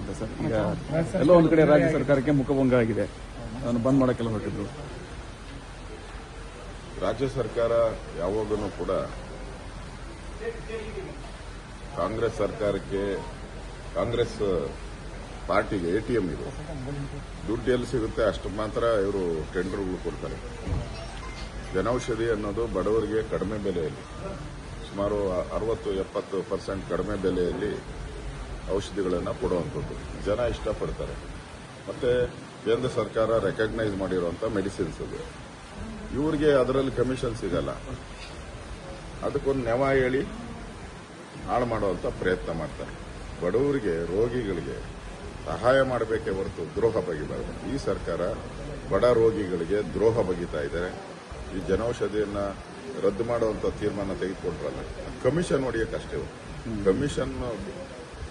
ಅನ್ಸುತ್ತೆ ಸರ್. ಈಗ ಎಲ್ಲೋ ಒಂದು ಕಡೆ ರಾಜ್ಯ ಸರ್ಕಾರಕ್ಕೆ ಮುಖಭಂಗ ಆಗಿದೆ, ಅದನ್ನು ಬಂದ್ ಮಾಡೋಕ್ಕೆಲ್ಲ ಹೊರಟಿದ್ರು. ರಾಜ್ಯ ಸರ್ಕಾರ ಯಾವಾಗಲೂ ಕೂಡ ಕಾಂಗ್ರೆಸ್ ಸರ್ಕಾರಕ್ಕೆ, ಕಾಂಗ್ರೆಸ್ ಪಾರ್ಟಿಗೆ ATM ಇದು ದುಡ್ಡು ಎಲ್ಲಿ ಸಿಗುತ್ತೆ ಅಷ್ಟು ಮಾತ್ರ ಇವರು ಟೆಂಡರ್ಗಳು ಕೊಡ್ತಾರೆ. ಜನೌಷಧಿ ಅನ್ನೋದು ಬಡವರಿಗೆ ಕಡಿಮೆ ಬೆಲೆಯಲ್ಲಿ, ಸುಮಾರು 60-70% ಕಡಿಮೆ ಬೆಲೆಯಲ್ಲಿ ಔಷಧಿಗಳನ್ನು ಕೊಡುವಂಥದ್ದು ಜನ ಇಷ್ಟಪಡ್ತಾರೆ. ಮತ್ತೆ ಕೇಂದ್ರ ಸರ್ಕಾರ ರೆಕಗ್ನೈಸ್ ಮಾಡಿರುವಂಥ ಮೆಡಿಸಿನ್ಸ್ ಅದು. ಇವ್ರಿಗೆ ಅದರಲ್ಲಿ ಕಮಿಷನ್ ಸಿಗಲ್ಲ, ಅದಕ್ಕೊಂದು ನೆವ ಹೇಳಿ ಹಾಳು ಮಾಡುವಂಥ ಪ್ರಯತ್ನ ಮಾಡ್ತಾರೆ. ಬಡವರಿಗೆ, ರೋಗಿಗಳಿಗೆ ಸಹಾಯ ಮಾಡಬೇಕೇ ಹೊರತು ದ್ರೋಹ ಬಗೆಬಾರದು. ಈ ಸರ್ಕಾರ ಬಡ ರೋಗಿಗಳಿಗೆ ದ್ರೋಹ ಬಗೆತಾ ಇದ್ದಾರೆ. ಈ ಜನೌಷಧಿಯನ್ನ ರದ್ದು ಮಾಡುವಂತ ತೀರ್ಮಾನ ತೆಗೆದುಕೊಂಡ್ರಲ್ಲ, ಕಮಿಷನ್ ಹೊಡೆಯಕ್ಕಷ್ಟೇ. ಕಮಿಷನ್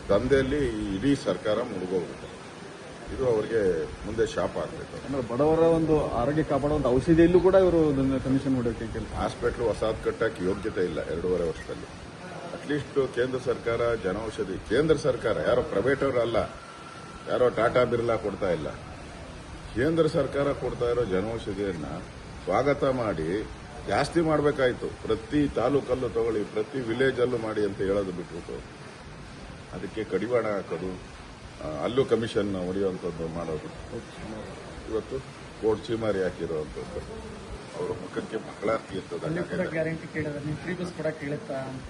ದಂಧೆಯಲ್ಲಿ ಇಡೀ ಸರ್ಕಾರ ಮುಳುಗೋಗುತ್ತೆ. ಇದು ಅವರಿಗೆ ಮುಂದೆ ಶಾಪ ಆಗಬೇಕು. ಅಂದ್ರೆ ಬಡವರ ಒಂದು ಆರೋಗ್ಯ ಕಾಪಾಡುವಂತ ಔಷಧಿಯಲ್ಲೂ ಕೂಡ ಇವರು ಕಮಿಷನ್ ಹೊಡೆಯೋಕೆ ಹಾಸ್ಪಿಟಲ್ ಹೊಸದು ಕಟ್ಟಕ್ಕೆ ಯೋಗ್ಯತೆ ಇಲ್ಲ 2.5 ವರ್ಷದಲ್ಲಿ. ಅಟ್ಲೀಸ್ಟ್ ಕೇಂದ್ರ ಸರ್ಕಾರ ಜನೌಷಧಿ, ಕೇಂದ್ರ ಸರ್ಕಾರ ಯಾರೋ ಪ್ರೈವೇಟ್ ಅವರು ಅಲ್ಲ, ಯಾರೋ ಟಾಟಾ ಬಿರ್ಲಾ ಕೊಡ್ತಾ ಇಲ್ಲ, ಕೇಂದ್ರ ಸರ್ಕಾರ ಕೊಡ್ತಾ ಇರೋ ಜನೌಷಧಿಯನ್ನ ಸ್ವಾಗತ ಮಾಡಿ ಜಾಸ್ತಿ ಮಾಡಬೇಕಾಯ್ತು. ಪ್ರತಿ ತಾಲೂಕಲ್ಲೂ ತಗೊಳ್ಳಿ, ಪ್ರತಿ ವಿಲೇಜ್ ಅಲ್ಲೂ ಮಾಡಿ ಅಂತ ಹೇಳೋದು ಬಿಟ್ಬಿಟ್ಟು ಅದಕ್ಕೆ ಕಡಿವಾಣ ಹಾಕೋದು, ಅಲ್ಲೂ ಕಮಿಷನ್ ಹೊಡೆಯುವಂಥದ್ದು ಮಾಡೋದು. ಇವತ್ತು ಕೋರ್ಟ್ ಚೀಮಾರಿ ಹಾಕಿರುವಂಥದ್ದು, ಅವರ ಮುಖಕ್ಕೆ ಮಕ್ಕಳಾರ್ತಿ ಇರ್ತದೆ. ಗ್ಯಾರಂಟಿ ಕೇಳಿದ್ರೆ ನೀವು ಫ್ರೀ ಬಸ್ ಕೊಡಕ್ಕೆ ಹೇಳುತ್ತಾ ಅಂತ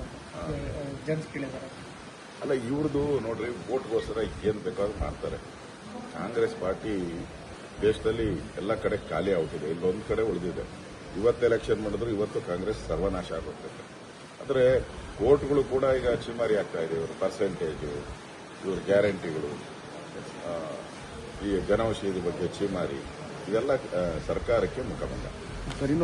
ಜನ್ಸ್ ಕೇಳಿದಾರೆ. ಅಲ್ಲ, ಇವ್ರದ್ದು ನೋಡ್ರಿ, ವೋಟ್ಗೋಸ್ಕರ ಏನ್ ಬೇಕಾದ್ರೂ ಮಾಡ್ತಾರೆ. ಕಾಂಗ್ರೆಸ್ ಪಾರ್ಟಿ ದೇಶದಲ್ಲಿ ಎಲ್ಲ ಕಡೆ ಖಾಲಿ ಆಗ್ಬಿಟ್ಟಿದೆ, ಇಲ್ಲೊಂದು ಕಡೆ ಉಳಿದಿದೆ. ಇವತ್ತು ಎಲೆಕ್ಷನ್ ಮಾಡಿದ್ರು ಇವತ್ತು ಕಾಂಗ್ರೆಸ್ ಸರ್ವನಾಶ ಆಗೋಗ್ತದೆ. ಆದರೆ ವೋಟ್ಗಳು ಕೂಡ ಈಗ ಚಿಮಾರಿ ಆಗ್ತಾ ಇದೆ. ಇವರು ಪರ್ಸೆಂಟೇಜು, ಇವ್ರ ಗ್ಯಾರಂಟಿಗಳು, ಈ ಜನೌಷಧಿ ಬಗ್ಗೆ ಚಿಮಾರಿ, ಇದೆಲ್ಲ ಸರ್ಕಾರಕ್ಕೆ ಮುಖಭಂಗ.